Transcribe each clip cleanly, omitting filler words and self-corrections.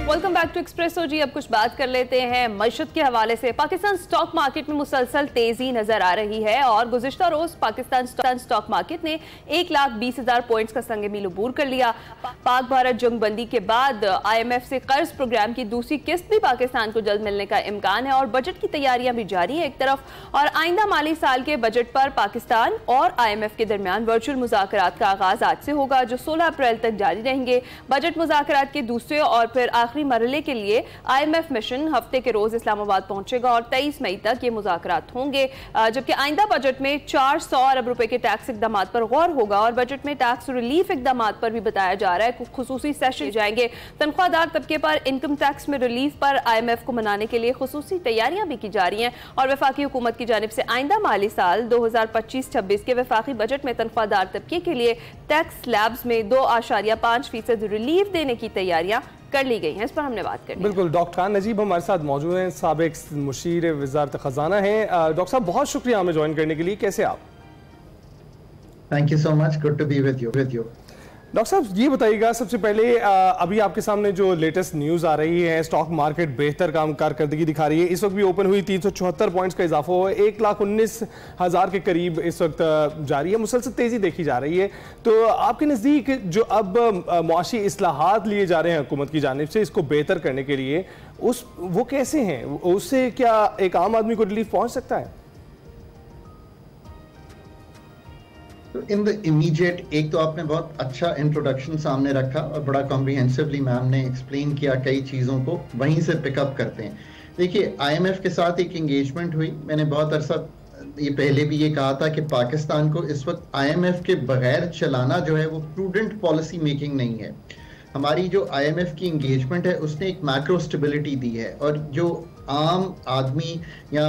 Welcome back to espresso जी। अब कुछ बात कर लेते हैं मईशत के हवाले से। पाकिस्तान स्टॉक मार्केट में मुसलसल तेजी नजर आ रही है और गुज़िश्ता रोज पाकिस्तान स्टॉक मार्केट ने 1,20,000 पॉइंट्स का संग मील अबूर कर लिया। पाक भारत जंगबंदी के बाद IMF से कर्ज प्रोग्राम की दूसरी किस्त भी पाकिस्तान को जल्द मिलने का इम्कान है और बजट की तैयारियां भी जारी है एक तरफ, और आइंदा माली साल के बजट पर पाकिस्तान और IMF के दरमियान वर्चुअल मुज़ाकरात का आगाज आज से होगा जो 16 अप्रैल तक जारी रहेंगे। बजट मुज़ाकरात के दूसरे और फिर आखिरी मरहले के लिए IMF मिशन हफ्ते के रोज इस्लामाबाद पहुंचेगा और 23 मई तक ये मुज़ाकरात होंगे, जबकि आइंदा बजट में 400 अरब रुपए के टैक्स इकदाम पर गौर होगा और बजट में टैक्स रिलीफ इकदाम पर भी बताया जा रहा है। खुसूसी सेशन जाएंगे। तनख्वाहदार तबके पर इनकम टैक्स में रिलीफ पर IMF को मनाने के लिए खुसूसी तैयारियां भी की जा रही हैं और वफाकी हुकूमत की जानिब से आइंदा माली साल 2025-26 के वफाकी बजट में तनख्वाहदार तबके के लिए टैक्स स्लैब्स में 2.5% रिलीफ देने की तैयारियां कर ली गई हैं। इस पर हमने बात करी। बिल्कुल, डॉक्टर खान नजीब हमारे साथ मौजूद हैं, साबिक मुशीर वज़ारत ख़ज़ाना हैं। डॉक्टर साहब बहुत शुक्रिया हमें ज्वाइन करने के लिए। कैसे आप? Thank you so much, good to be with you. Doctor साहब ये बताइएगा सबसे पहले, अभी आपके सामने जो लेटेस्ट न्यूज़ आ रही है, स्टॉक मार्केट बेहतर कारकर्दगी दिखा रही है। इस वक्त भी ओपन हुई 374 पॉइंट्स का इजाफा हुआ है, 1,19,000 के करीब इस वक्त जारी है, मुसलसल तेज़ी देखी जा रही है। तो आपके नज़दीक जो अब मुआशी इस्लाहात लिए जा रहे हैं हुकूमत की जानिब से इसको बेहतर करने के लिए, वो कैसे हैं? उससे क्या एक आम आदमी को रिलीफ पहुँच सकता है? इन द इमीडिएट, एक तो आपने बहुत अच्छा इंट्रोडक्शन सामने रखा और बड़ा कॉम्प्रिहेंसिवली मैम ने एक्सप्लेन किया कई चीज़ों को, वहीं से पिकअप करते हैं। देखिए, IMF के साथ एक एंगेजमेंट हुई। मैंने बहुत अरसा ये पहले भी ये कहा था कि पाकिस्तान को इस वक्त IMF के बगैर चलाना जो है वो प्रूडेंट पॉलिसी मेकिंग नहीं है। हमारी जो IMF की एंगेजमेंट है उसने एक मैक्रो स्टेबिलिटी दी है और जो आम आदमी या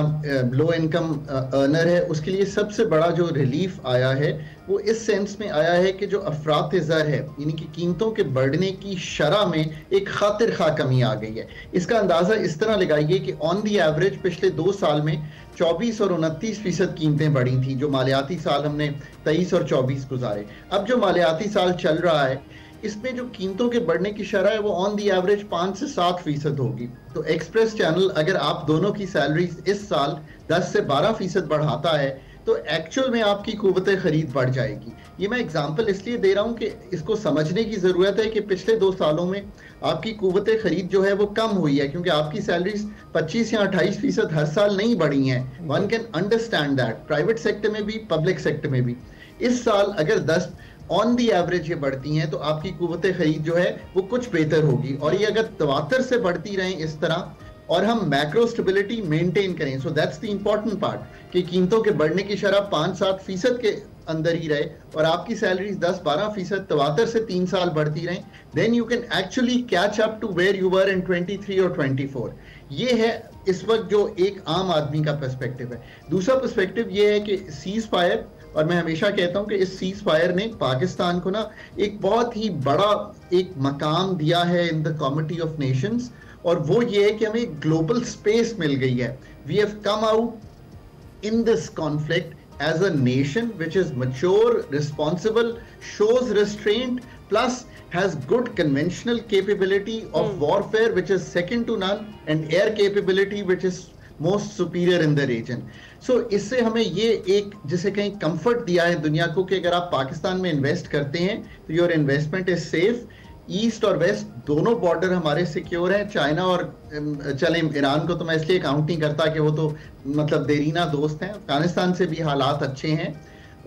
लो इनकम अर्नर है उसके लिए सबसे बड़ा जो रिलीफ आया है वो इस सेंस में आया है कि जो अफरात ज़र है, यानी कि कीमतों के बढ़ने की शरह में एक खातिर खा कमी आ गई है। इसका अंदाज़ा इस तरह लगाइए कि ऑन दी एवरेज पिछले 2 साल में 24 और 29% कीमतें बढ़ी थी। जो मालियाती साल हमने 23 और 24 गुजारे, अब जो मालियाती साल चल रहा है इसमें जो कीमतों के बढ़ने की शरह है वो ऑन दी एवरेज 5 से 7% होगी। तो एक्सप्रेस चैनल अगर आप दोनों की सैलरी इस साल 10 से 12% बढ़ाता है तो एक्चुअल में आपकी कुव्वत खरीद बढ़ जाएगी। ये मैं एग्जांपल इसलिए दे रहा हूँ कि इसको समझने की ज़रूरत है कि पिछले 2 सालों में आपकी कुव्वत खरीद जो है वो कम हुई है क्योंकि आपकी सैलरीज 25 या 28% हर साल नहीं बढ़ी हैं। One can understand that, private sector में भी पब्लिक सेक्टर में भी। इस साल अगर 10 ऑन दी एवरेज ये बढ़ती हैं तो आपकी कुव्वत खरीद जो है वो कुछ बेहतर होगी और ये अगर तवातर से बढ़ती रहें इस तरह और हम मैक्रो स्टेबिलिटी मेंटेन करें, so that's the important part कि कीमतों के बढ़ने की शरह 5-7% के अंदर ही रहे और आपकी सैलरीज 10-12% तवातर से 3 साल बढ़ती रहें, then you can actually catch up to where you were in 23 और 24। ये है इस वक्त जो एक आम आदमी का पर्सपेक्टिव है। दूसरा पर्सपेक्टिव ये है कि सीज फायर, और मैं हमेशा कहता हूं कि इस सीज फायर ने पाकिस्तान को ना एक बहुत ही बड़ा एक मकाम दिया है in the committee of Nations, और वो ये है कि हमें ग्लोबल स्पेस मिल गई है। We have come out in this conflict as a nation which is mature, responsible, shows restraint, plus has good conventional capability of warfare which is second to none and air capability which is most superior in the region. So इससे हमें ये एक जिसे कहीं comfort दिया है दुनिया को कि अगर आप पाकिस्तान में इन्वेस्ट करते हैं तो your investment is safe. East और वेस्ट दोनों बॉर्डर हमारे सिक्योर हैं। चाइना और चले ईरान को तो मैं इसलिए काउंट नहीं करता कि वो तो मतलब देरीना दोस्त हैं। अफगानिस्तान से भी हालात अच्छे हैं।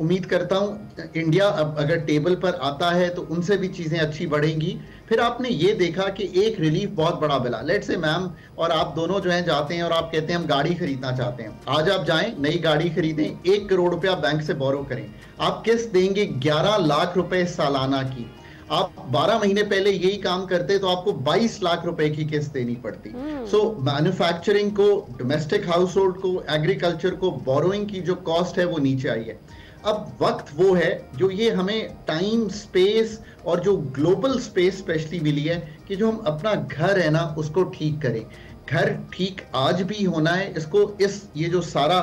उम्मीद करता हूं इंडिया अब अगर टेबल पर आता है तो उनसे भी चीज़ें अच्छी बढ़ेंगी। फिर आपने ये देखा कि एक रिलीफ बहुत बड़ा मिला। लेट्स से मैम और आप दोनों जो हैं जाते हैं और आप कहते हैं हम गाड़ी खरीदना चाहते हैं। आज आप जाएं, नई गाड़ी खरीदें, 1 करोड़ रुपया बैंक से बोरो करें, आप किस्त देंगे 11 लाख रुपए सालाना की। आप 12 महीने पहले यही काम करते तो आपको 22 लाख रुपए की किस्त देनी पड़ती। सो मैन्युफैक्चरिंग को, डोमेस्टिक हाउस होल्ड को, एग्रीकल्चर को बोरोइंग की जो कॉस्ट है वो नीचे आई है। अब वक्त वो है जो ये हमें टाइम, स्पेस और जो ग्लोबल स्पेस स्पेशली मिली है कि जो हम अपना घर है ना उसको ठीक करें। घर ठीक आज भी होना है। इसको ये जो सारा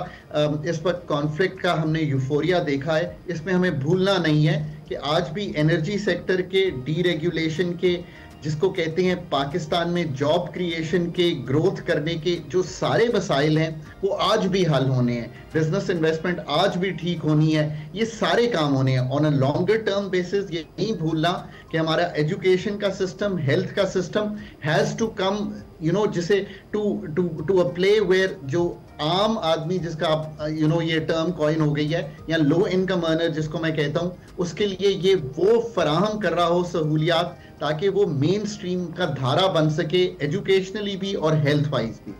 इस वक्त कॉन्फ्लिक्ट का हमने यूफोरिया देखा है, इसमें हमें भूलना नहीं है कि आज भी एनर्जी सेक्टर के डीरेगुलेशन के जिसको कहते हैं पाकिस्तान में जॉब क्रिएशन के, ग्रोथ करने के जो सारे मसाइल हैं वो आज भी हल होने हैं, बिजनेस इन्वेस्टमेंट आज भी ठीक होनी है, ये सारे काम होने हैं on a longer term basis. ये नहीं भूलना कि हमारा एजुकेशन का सिस्टम, हेल्थ का सिस्टम हैज टू कम जिसे टू अ प्ले वेयर जो आम आदमी, जिसका आप ये टर्म कॉइन हो गई है, या लो इनकम अर्नर जिसको मैं कहता हूं, उसके लिए ये वो फराहम कर रहा हो सहूलियात ताकि वो मेन स्ट्रीम का धारा बन सके, एजुकेशनली भी और हेल्थ वाइज भी।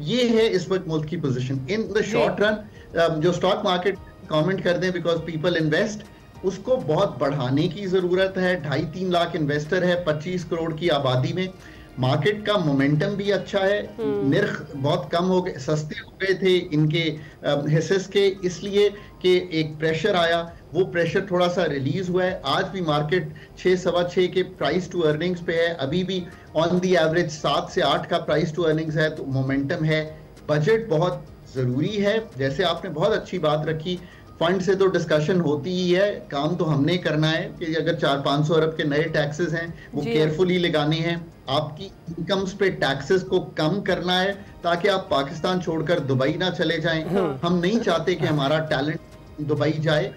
ये है इस वक्त मुल्क की position. In the short run जो स्टॉक मार्केट कमेंट कर दें बिकॉज पीपल इन्वेस्ट, उसको बहुत बढ़ाने की जरूरत है। 2.5-3 लाख इन्वेस्टर है 25 करोड़ की आबादी में। मार्केट का मोमेंटम भी अच्छा है, निर्ख बहुत कम हो गए, सस्ते हो गए थे इनके हिस्सेस के, इसलिए कि एक प्रेशर आया, वो प्रेशर थोड़ा सा रिलीज हुआ है। आज भी मार्केट 6-6.25 के प्राइस टू अर्निंग्स पे है, अभी भी ऑन दी एवरेज 7 से 8 का प्राइस टू अर्निंग्स है, तो मोमेंटम है। बजट बहुत जरूरी है, जैसे आपने बहुत अच्छी बात रखी, फंड से तो डिस्कशन होती ही है, काम तो हमने करना है कि अगर 400-500 अरब के नए टैक्सेस हैं वो केयरफुली लगाने हैं, आपकी इनकम्स पे टैक्सेस को कम करना है ताकि आप पाकिस्तान छोड़कर दुबई ना चले जाएं। हम नहीं चाहते कि हमारा टैलेंट दुबई जाए।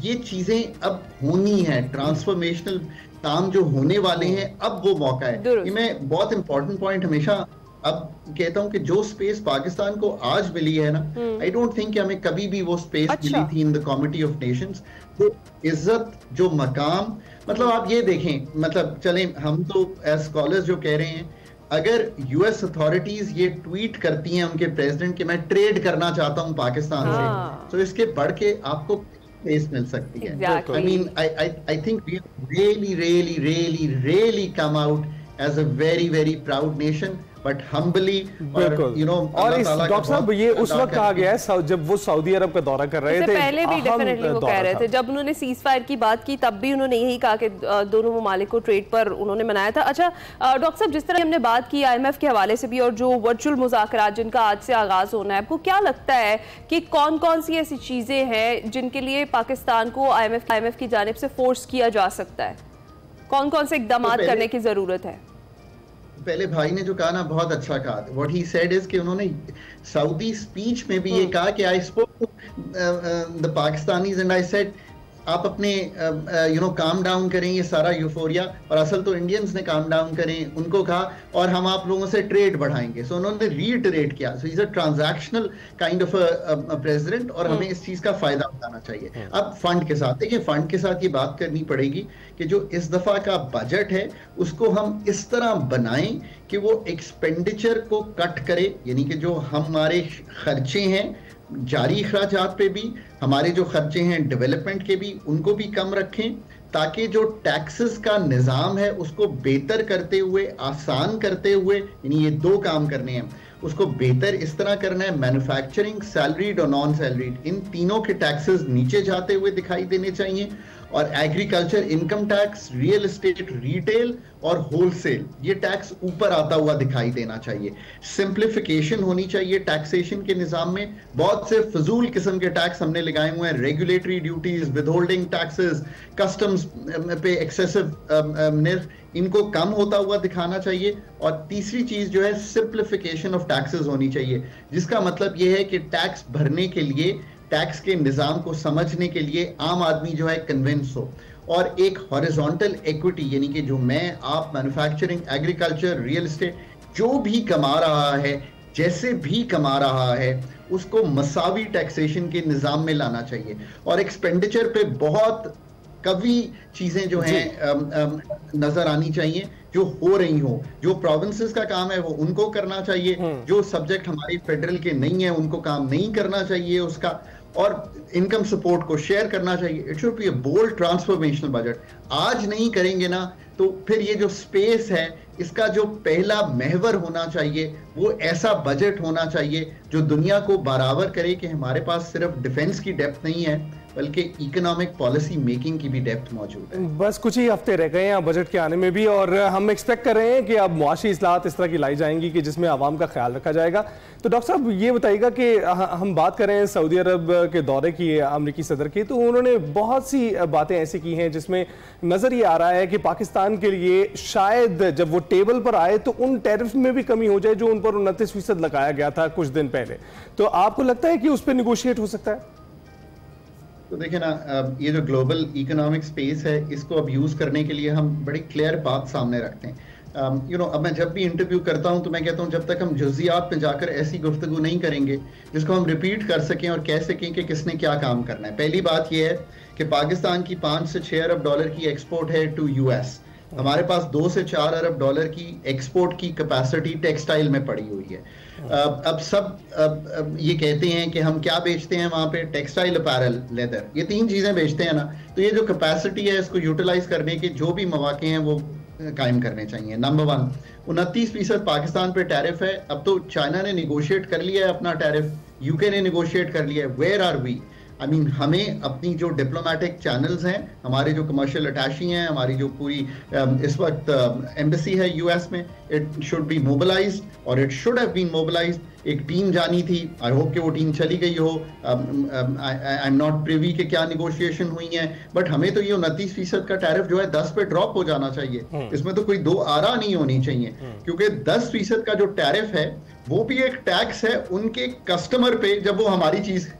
ये चीजें अब होनी है, ट्रांसफॉर्मेशनल काम जो होने वाले हैं, अब वो मौका है। ये मैं बहुत इंपॉर्टेंट पॉइंट हमेशा अब कहता हूं कि जो स्पेस पाकिस्तान को आज मिली है ना, आई डोंट थिंक कि हमें कभी भी वो स्पेस मिली थी in the committee of Nations. वो इज्जत, जो मकाम, मतलब आप ये देखें, मतलब चलें हम तो एज स्कॉलर्स जो कह रहे हैं, अगर यूएस अथॉरिटीज ये ट्वीट करती हैं उनके प्रेसिडेंट कि मैं ट्रेड करना चाहता हूं पाकिस्तान से, तो इसके बढ़ के आपको स्पेस मिल सकती है। I mean I think we really come out as a very very proud nation, but humbly. और इस डॉक्टर साहब ये उस वक्त कहा गया है जब वो सऊदी अरब का दौरा कर रहे थे, पहले भी डेफिनेटली वो कह रहे थे, जब उन्होंने सीज फायर की बात की तब भी उन्होंने यही कहा कि दोनों ममालिक को ट्रेड पर उन्होंने मनाया था। अच्छा डॉक्टर साहब, जिस तरह हमने बात की IMF के हवाले से भी और जो वर्चुअल मुज़ाकरात जिनका आज से आगाज होना है, आपको क्या लगता है कि कौन कौन सी ऐसी चीजें हैं जिनके लिए पाकिस्तान को IMF की जानिब से फोर्स किया जा सकता है? कौन कौन से इकदाम करने की जरूरत है? पहले भाई ने जो कहा ना, बहुत अच्छा कहा। व्हाट ही सेड इज कि उन्होंने सऊदी स्पीच में भी ये कहा कि I spoke the Pakistanis and I said आप अपने काम डाउन करें ये सारा यूफोरिया, और असल तो इंडियंस ने काम डाउन करें, उनको कहा, और हम आप लोगों से ट्रेड बढ़ाएंगे। सो उन्होंने रीइटरेट किया। So is a transactional kind of president, और हमें इस चीज का फायदा उठाना चाहिए। अब फंड के साथ देखिए, फंड के साथ ये बात करनी पड़ेगी कि जो इस दफा का बजट है उसको हम इस तरह बनाएं कि वो एक्सपेंडिचर को कट करे, यानी कि जो हमारे खर्चे हैं जारी अखराजात पे भी, हमारे जो खर्चे हैं डेवलपमेंट के भी, उनको भी कम रखें, ताकि जो टैक्सेस का निज़ाम है उसको बेहतर करते हुए, आसान करते हुए, यानी ये 2 काम करने हैं, उसको बेहतर इस तरह करना है, मैन्युफैक्चरिंग, सैलरीड और नॉन सैलरीड, इन तीनों के टैक्सेस नीचे जाते हुए दिखाई देने चाहिए, और agriculture income tax, real estate, retail और होलसेल, ये टैक्स ऊपर आता हुआ दिखाई देना चाहिए। सिंप्लीफिकेशन होनी चाहिए टैक्सेशन के निज़ाम में। बहुत से फजूल किस्म के टैक्स हमने लगाए हुए हैं, regulatory duties, withholding taxes, customs पे एक्सेसिव निर्फ, इनको कम होता हुआ दिखाना चाहिए। और तीसरी चीज जो है, सिंप्लीफिकेशन ऑफ टैक्सेस होनी चाहिए, जिसका मतलब ये है कि टैक्स भरने के लिए, टैक्स के निज़ाम को समझने के लिए आम आदमी जो है कन्विंस हो, और एक हॉरिजॉन्टल इक्विटी, यानी कि जो मैं, आप, मैन्युफैक्चरिंग, एग्रीकल्चर, रियल एस्टेट, जो भी कमा रहा है, जैसे भी कमा रहा है, उसको मसावी टैक्सेशन के निज़ाम में लाना चाहिए। और एक्सपेंडिचर पे बहुत कभी चीजें जो हैं नजर आनी चाहिए जो हो रही हो, जो प्रोविंसेस का काम है वो उनको करना चाहिए, जो सब्जेक्ट हमारे फेडरल के नहीं है उनको काम नहीं करना चाहिए उसका, और इनकम सपोर्ट को शेयर करना चाहिए। It should be a bold transformational budget. आज नहीं करेंगे ना तो फिर ये जो स्पेस है इसका जो पहला महवर होना चाहिए वो ऐसा बजट होना चाहिए जो दुनिया को बराबर करे कि हमारे पास सिर्फ डिफेंस की डेप्थ नहीं है, बल्कि इकोनॉमिक पॉलिसी मेकिंग की भी डेप्थ मौजूद है। बस कुछ ही हफ्ते रह गए हैं बजट के आने में भी, और हम एक्सपेक्ट कर रहे हैं कि अब मुआशी इस्लाहत इस तरह की लाई जाएंगी कि जिसमें आवाम का ख्याल रखा जाएगा। तो डॉक्टर साहब ये बताइएगा कि हम बात कर रहे हैं सऊदी अरब के दौरे की अमरीकी सदर की, तो उन्होंने बहुत सी बातें ऐसी की हैं जिसमें नजर ये आ रहा है कि पाकिस्तान के लिए शायद जब वो टेबल पर आए तो उन टैरिफ में भी कमी हो जाए जो उन पर 29% लगाया गया था कुछ दिन पहले। तो आपको लगता है कि उस पर निगोशिएट हो सकता है? तो देखिए ना, ये जो ग्लोबल इकोनॉमिक स्पेस है इसको अब यूज करने के लिए हम बड़ी क्लियर बात सामने रखते हैं। अब मैं जब भी इंटरव्यू करता हूं तो मैं कहता हूं जब तक हम जुज़ियात में जाकर ऐसी गुफ्तगू नहीं करेंगे जिसको हम रिपीट कर सकें और कह सकें कि किसने क्या काम करना है। पहली बात यह है कि पाकिस्तान की 5 से 6 अरब डॉलर की एक्सपोर्ट है टू यूएस। हमारे पास 2 से 4 अरब डॉलर की एक्सपोर्ट की कैपेसिटी टेक्सटाइल में पड़ी हुई है। अब सब ये कहते हैं कि हम क्या बेचते हैं वहां पे, टेक्सटाइल, अपैरल, लेदर, ये 3 चीजें बेचते हैं ना। तो ये जो कैपेसिटी है इसको यूटिलाइज करने के जो भी मौके हैं वो कायम करने चाहिए। नंबर 1, 29% पाकिस्तान पे टैरिफ है। अब तो चाइना ने निगोशिएट कर लिया है अपना टैरिफ, यूके ने निगोशिएट कर लिया है। Where are we? हमें अपनी जो डिप्लोमेटिक चैनल्स हैं, हमारे जो कमर्शियल अटैची हैं, हमारी जो पूरी इस वक्त एम्बेसी है यूएस में, इट शुड बी मोबिलाइज्ड और it should have been mobilised. एक टीम जानी थी, आई होप कि वो टीम चली गई हो। आई एम नॉट प्रिवी के क्या निगोशिएशन हुई है, बट हमें तो ये 29% का टैरिफ जो है 10 पे ड्रॉप हो जाना चाहिए। इसमें तो कोई दो आरा नहीं होनी चाहिए, क्योंकि 10% का जो टैरिफ है वो भी एक टैक्स है उनके कस्टमर पे जब वो हमारी चीज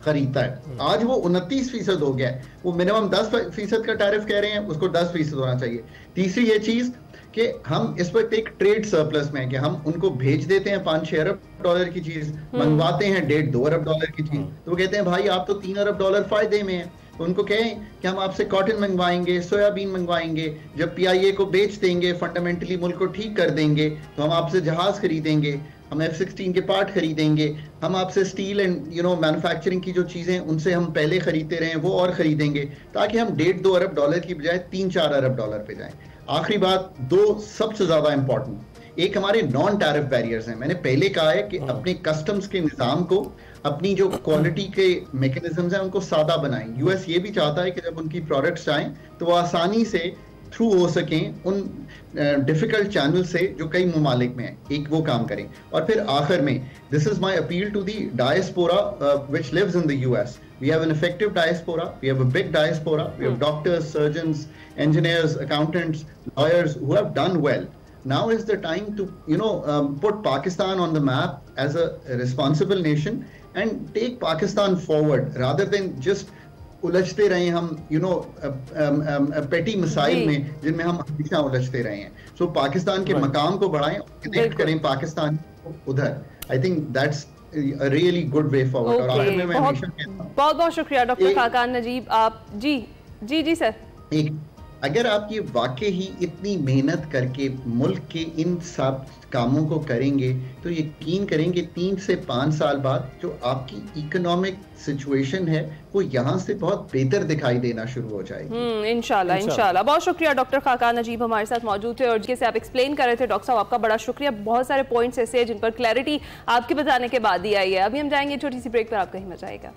खरीदता है। आज वो 29% हो गया है, वो मिनिमम 10% का टैरिफ कह रहे हैं, उसको 10% होना चाहिए। तीसरी ये चीज कि हम इस वक्त एक ट्रेड सरप्लस में है कि हम उनको भेज देते हैं 5-6 अरब डॉलर की चीज, मंगवाते हैं 1.5-2 अरब डॉलर की चीज, तो वो कहते हैं भाई आप तो 3 अरब डॉलर फायदे में है। तो उनको कहें कि हम आपसे कॉटन मंगवाएंगे, सोयाबीन मंगवाएंगे, जब PIA को बेच देंगे, फंडामेंटली मुल्क को ठीक कर देंगे, तो हम आपसे जहाज खरीदेंगे, हम F-16 के पार्ट खरीदेंगे, हम आपसे स्टील एंड मैन्युफैक्चरिंग की जो चीजें उनसे हम पहले खरीदते रहे वो और खरीदेंगे, ताकि हम 1.5-2 अरब डॉलर की बजाय 3-4 अरब डॉलर पे जाएं। आखिरी बात, 2 सबसे ज्यादा इंपॉर्टेंट, एक हमारे नॉन टैरिफ बैरियर्स हैं। मैंने पहले कहा है कि अपने कस्टम्स के निजाम को, अपनी जो क्वालिटी के मैकेनिज्म्स हैं उनको सादा बनाएं। यूएस ये भी चाहता है कि जब उनकी प्रोडक्ट्स आएं तो वो आसानी से थ्रू हो सकें उन डिफिकल्ट चैनल से जो कई ममालिक में है, एक वो काम करें। और फिर आखिर में, this is my appeal to the diaspora which lives in the US. We have an effective diaspora, we have a big diaspora, we have doctors, surgeons, engineers, accountants, lawyers who have done well. Now is the time to, put Pakistan on the map as a responsible nation and take Pakistan forward rather than just उलझते रहे हम पेटी मसाइल में जिनमें हम हमेशा उलझते रहे हैं। सो पाकिस्तान के मकाम को बढ़ाएं, कनेक्ट करें पाकिस्तान उधर। I think that's a really good way forward। और आखिर में मैं हमेशा कहता हूं, बहुत बहुत शुक्रिया डॉक्टर खाकान नजीब। आप जी सर, अगर आप ये वाकई ही इतनी मेहनत करके मुल्क के इन सब कामों को करेंगे तो यकीन करेंगे 3 से 5 साल बाद जो आपकी इकोनॉमिक सिचुएशन है वो यहाँ से बहुत बेहतर दिखाई देना शुरू हो जाएगी। इंशाल्लाह। बहुत शुक्रिया डॉक्टर खाकान नजीब हमारे साथ मौजूद थे और जैसे आप एक्सप्लेन कर रहे थे डॉक्टर साहब, आपका बड़ा शुक्रिया। बहुत सारे पॉइंट्स ऐसे हैं जिन पर क्लैरिटी आपके बताने के बाद ही आई है। अभी हम जाएंगे छोटी सी ब्रेक पर, आप कहीं मत जाइएगा।